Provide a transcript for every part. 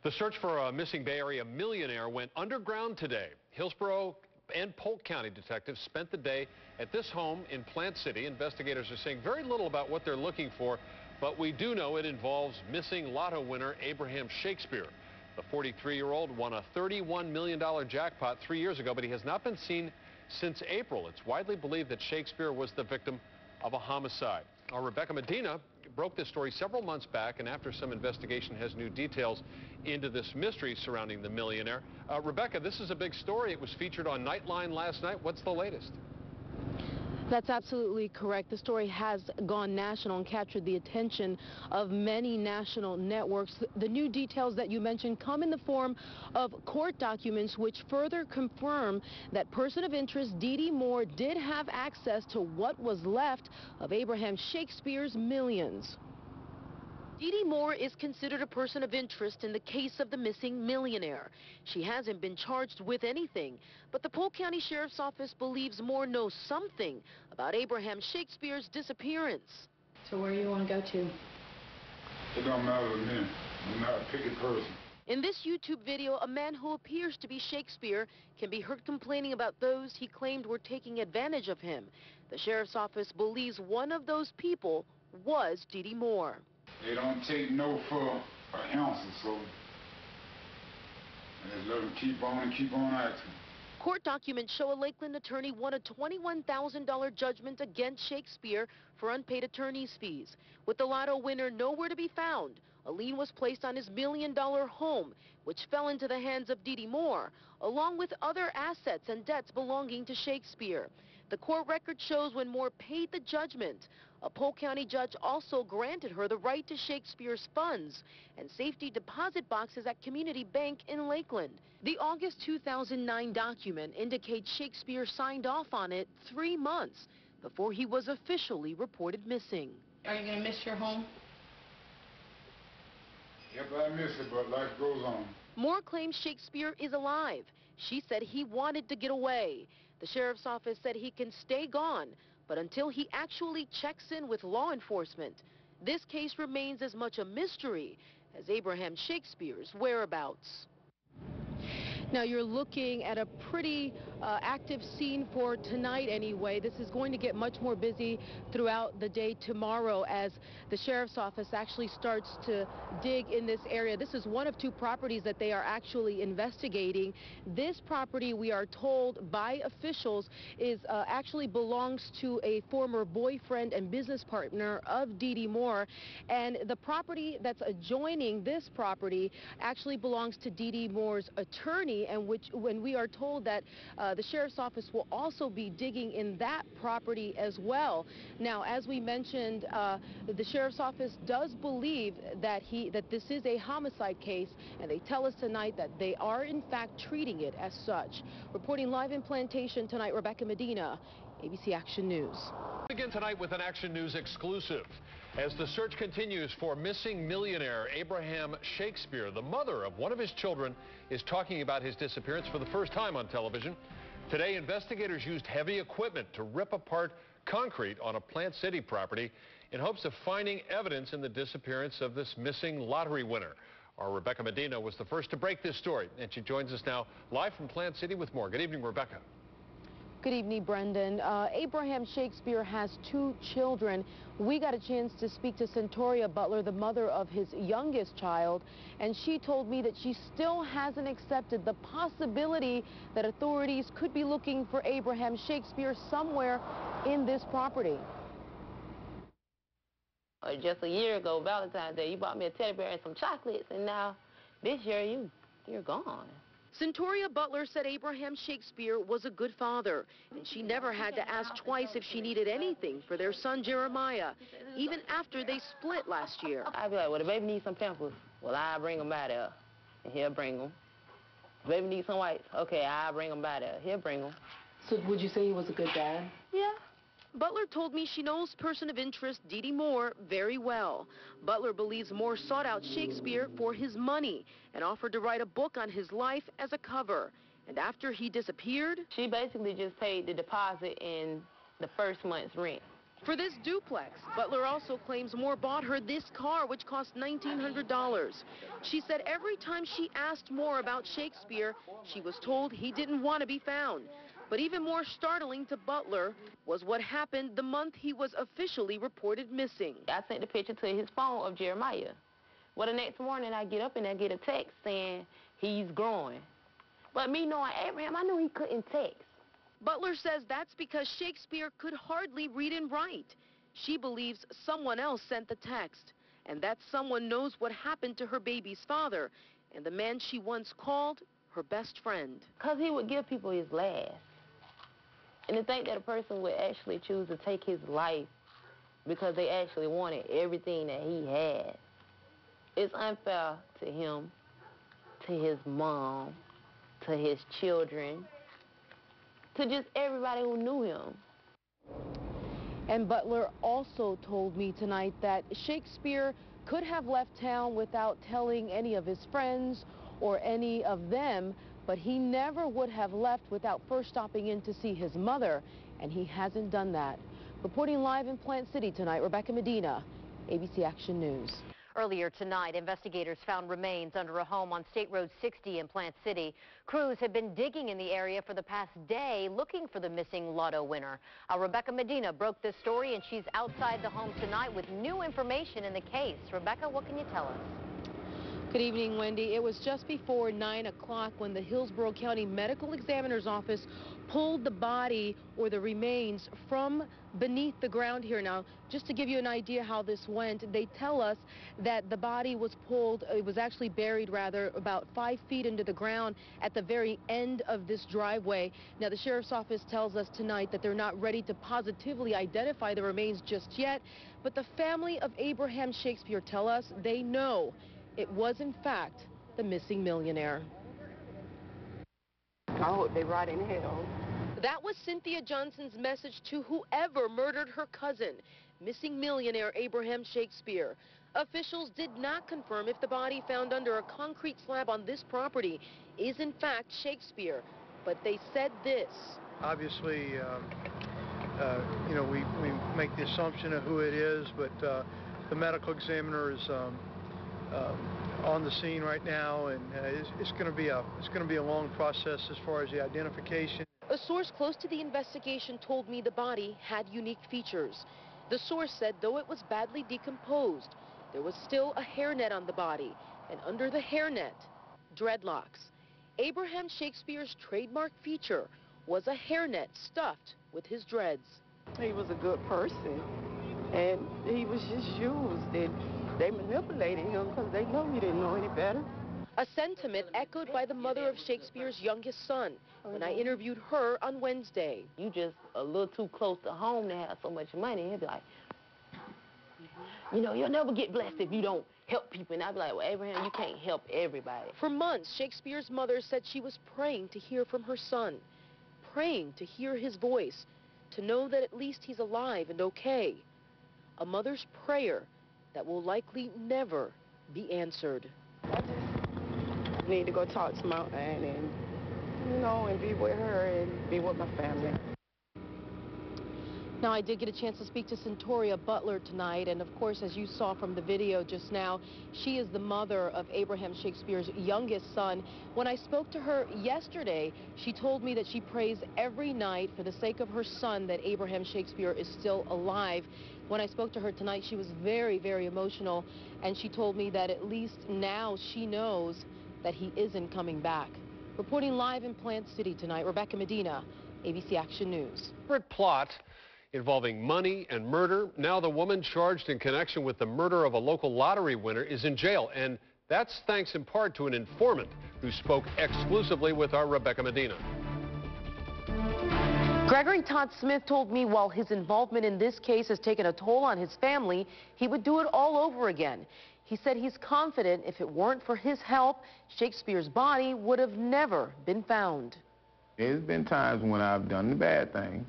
The search for a missing Bay Area millionaire went underground today. Hillsborough and Polk County detectives spent the day at this home in Plant City. Investigators are saying very little about what they're looking for, but we do know it involves missing lotto winner Abraham Shakespeare. The 43-year-old won a $31 million jackpot 3 years ago, but he has not been seen since April. It's widely believed that Shakespeare was the victim of a homicide. Rebecca Medina broke this story several months back, and after some investigation has new details into this mystery surrounding the millionaire. Rebecca, this is a big story. It was featured on Nightline last night. What's the latest? That's absolutely correct. The story has gone national and captured the attention of many national networks. The new details that you mentioned come in the form of court documents which further confirm that person of interest Dee Dee Moore did have access to what was left of Abraham Shakespeare's millions. Dee Dee Moore is considered a person of interest in the case of the missing millionaire. She hasn't been charged with anything, but the Polk County Sheriff's Office believes Moore knows something about Abraham Shakespeare's disappearance. So where do you want to go to? It don't matter to me. I'm not a picky person. In this YouTube video, a man who appears to be Shakespeare can be heard complaining about those he claimed were taking advantage of him. The Sheriff's Office believes one of those people was Dee Dee Moore. They don't take no for an ounce or so. And just let them keep on acting. Court documents show a Lakeland attorney won a $21,000 judgment against Shakespeare for unpaid attorney's fees. With the lotto winner nowhere to be found, a lien was placed on his $1 million home, which fell into the hands of Dee Dee Moore, along with other assets and debts belonging to Shakespeare. The court record shows when Moore paid the judgment, a Polk County judge also granted her the right to Shakespeare's funds and safety deposit boxes at Community Bank in Lakeland. The August 2009 document indicates Shakespeare signed off on it 3 months before he was officially reported missing. Are you going to miss your home? Yep, I miss it, but life goes on. Moore claims Shakespeare is alive. She said he wanted to get away. The Sheriff's Office said he can stay gone, but until he actually checks in with law enforcement, this case remains as much a mystery as Abraham Shakespeare's whereabouts. Now you're looking at a pretty active scene for tonight anyway. This is going to get much more busy throughout the day tomorrow as the Sheriff's Office actually starts to dig in this area. This is one of 2 properties that they are actually investigating. This property, we are told by officials, is actually belongs to a former boyfriend and business partner of Dee Dee Moore. And the property that's adjoining this property actually belongs to Dee Dee Moore's attorney, and when we are told that the Sheriff's Office will also be digging in that property as well. Now, as we mentioned, the Sheriff's Office does believe that this is a homicide case, and they tell us tonight that they are in fact treating it as such. Reporting live in Plantation tonight, Rebecca Medina, ABC Action News. Begin tonight with an Action News exclusive. As the search continues for missing millionaire Abraham Shakespeare, the mother of one of his children is talking about his disappearance for the first time on television. Today, investigators used heavy equipment to rip apart concrete on a Plant City property in hopes of finding evidence in the disappearance of this missing lottery winner. Our Rebecca Medina was the first to break this story, and she joins us now live from Plant City with more. Good evening, Rebecca. Good evening, Brendan. Abraham Shakespeare has 2 children. We got a chance to speak to Centoria Butler, the mother of his youngest child, and she told me that she still hasn't accepted the possibility that authorities could be looking for Abraham Shakespeare somewhere in this property. Just a year ago, Valentine's Day, you bought me a teddy bear and some chocolates, and now this year you're gone. Centoria Butler said Abraham Shakespeare was a good father, and she never had to ask twice if she needed anything for their son Jeremiah, even after they split last year. I'd be like, well, the baby needs some pampers. Well, I'll bring them by there, and he'll bring them. The baby needs some wipes. Okay, I'll bring them by there. He'll bring them. So would you say he was a good dad? Yeah. Butler told me she knows person of interest Dee Dee Moore very well. Butler believes Moore sought out Shakespeare for his money and offered to write a book on his life as a cover. And after he disappeared, she basically just paid the deposit in the first month's rent. For this duplex, Butler also claims Moore bought her this car, which cost $1,900. She said every time she asked Moore about Shakespeare, she was told he didn't want to be found. But even more startling to Butler was what happened the month he was officially reported missing. I sent the picture to his phone of Jeremiah. Well, the next morning I get up and I get a text saying he's growing. But me knowing Abraham, I knew he couldn't text. Butler says that's because Shakespeare could hardly read and write. She believes someone else sent the text, and that someone knows what happened to her baby's father and the man she once called her best friend. Because he would give people his last. And to think that a person would actually choose to take his life because they actually wanted everything that he had, it's unfair to him, to his mom, to his children, to just everybody who knew him. And Butler also told me tonight that Shakespeare could have left town without telling any of his friends or any of them, but he never would have left without first stopping in to see his mother, and he hasn't done that. Reporting live in Plant City tonight, Rebecca Medina, ABC Action News. Earlier tonight, investigators found remains under a home on State Road 60 in Plant City. Crews have been digging in the area for the past day looking for the missing lotto winner. Rebecca Medina broke this story, and she's outside the home tonight with new information in the case. Rebecca, what can you tell us? Good evening, Wendy. It was just before 9 o'clock when the Hillsborough County Medical Examiner's Office pulled the body or the remains from beneath the ground here. Now, just to give you an idea how this went, they tell us that the body was pulled, it was actually buried rather, about 5 feet into the ground at the very end of this driveway. Now, the Sheriff's Office tells us tonight that they're not ready to positively identify the remains just yet, but the family of Abraham Shakespeare tell us they know it was, in fact, the missing millionaire. I hope they rot in hell. That was Cynthia Johnson's message to whoever murdered her cousin, missing millionaire Abraham Shakespeare. Officials did not confirm if the body found under a concrete slab on this property is, in fact, Shakespeare, but they said this. Obviously, you know, we make the assumption of who it is, but the medical examiner is on the scene right now, and it's going to be a long process as far as the identification. A source close to the investigation told me the body had unique features. The source said though it was badly decomposed, there was still a hairnet on the body, and under the hairnet, dreadlocks. Abraham Shakespeare's trademark feature was a hairnet stuffed with his dreads. He was a good person, and he was just used, and they manipulated him because they know he didn't know any better. A sentiment echoed by the mother of Shakespeare's youngest son when I interviewed her on Wednesday. You just a little too close to home to have so much money. He'd be like, you know, you'll never get blessed if you don't help people. And I'd be like, well, Abraham, you can't help everybody. For months, Shakespeare's mother said she was praying to hear from her son, praying to hear his voice, to know that at least he's alive and okay. A mother's prayer that will likely never be answered. I just need to go talk to my aunt and, you know, and be with her and be with my family. Now, I did get a chance to speak to Centoria Butler tonight, and of course, as you saw from the video just now, she is the mother of Abraham Shakespeare's youngest son. When I spoke to her yesterday, she told me that she prays every night for the sake of her son that Abraham Shakespeare is still alive. When I spoke to her tonight, she was very, very emotional, and she told me that at least now she knows that he isn't coming back. Reporting live in Plant City tonight, Rebecca Medina, ABC Action News. Plot involving money and murder. Now the woman charged in connection with the murder of a local lottery winner is in jail, and that's thanks in part to an informant who spoke exclusively with our Rebecca Medina. Gregory Todd Smith told me while his involvement in this case has taken a toll on his family, he would do it all over again. He said he's confident if it weren't for his help, Shakespeare's body would have never been found. There's been times when I've done the bad thing,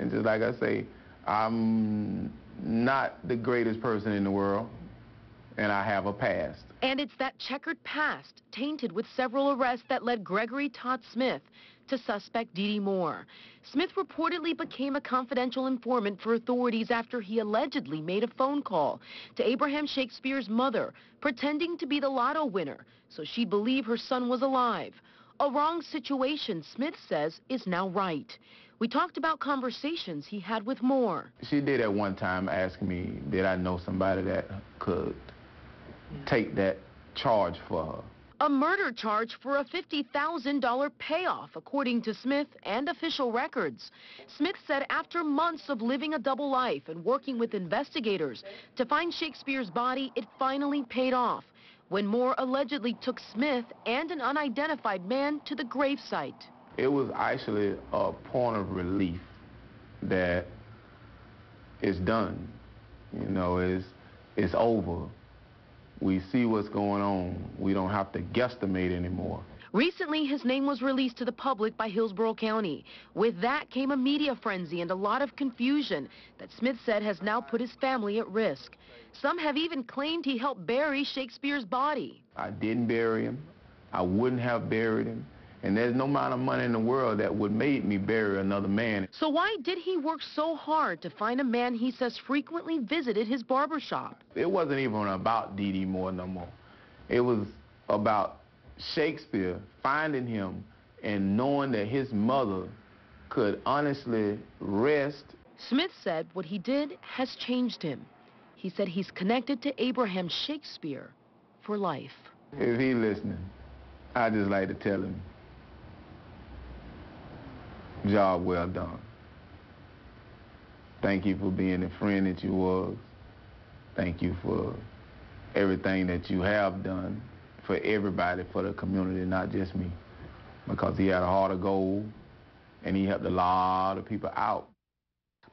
and just like I say, I'm not the greatest person in the world, and I have a past. And it's that checkered past, tainted with several arrests, that led Gregory Todd Smith to suspect Dee Dee Moore. Smith reportedly became a confidential informant for authorities after he allegedly made a phone call to Abraham Shakespeare's mother, pretending to be the lotto winner so she'd believe her son was alive. A wrong situation, Smith says, is now right. We talked about conversations he had with Moore. She did at one time ask me, did I know somebody that could take that charge for her. A murder charge for a $50,000 payoff, according to Smith and official records. Smith said after months of living a double life and working with investigators to find Shakespeare's body, it finally paid off when Moore allegedly took Smith and an unidentified man to the gravesite. It was actually a point of relief that it's done. You know, it's over. We see what's going on. We don't have to guesstimate anymore. Recently, his name was released to the public by Hillsborough County. With that came a media frenzy and a lot of confusion that Smith said has now put his family at risk. Some have even claimed he helped bury Shakespeare's body. I didn't bury him. I wouldn't have buried him. And there's no amount of money in the world that would make me bury another man. So why did he work so hard to find a man he says frequently visited his barbershop? It wasn't even about Dee Dee Moore no more. It was about Shakespeare finding him and knowing that his mother could honestly rest. Smith said what he did has changed him. He said he's connected to Abraham Shakespeare for life. If he's listening, I'd just like to tell him, job well done. Thank you for being the friend that you was. Thank you for everything that you have done for everybody, for the community, not just me. Because he had a heart of gold, and he helped a lot of people out.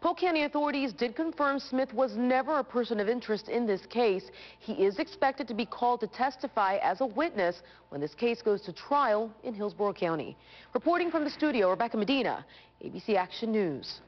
Polk County authorities did confirm Smith was never a person of interest in this case. He is expected to be called to testify as a witness when this case goes to trial in Hillsborough County. Reporting from the studio, Rebecca Medina, ABC Action News.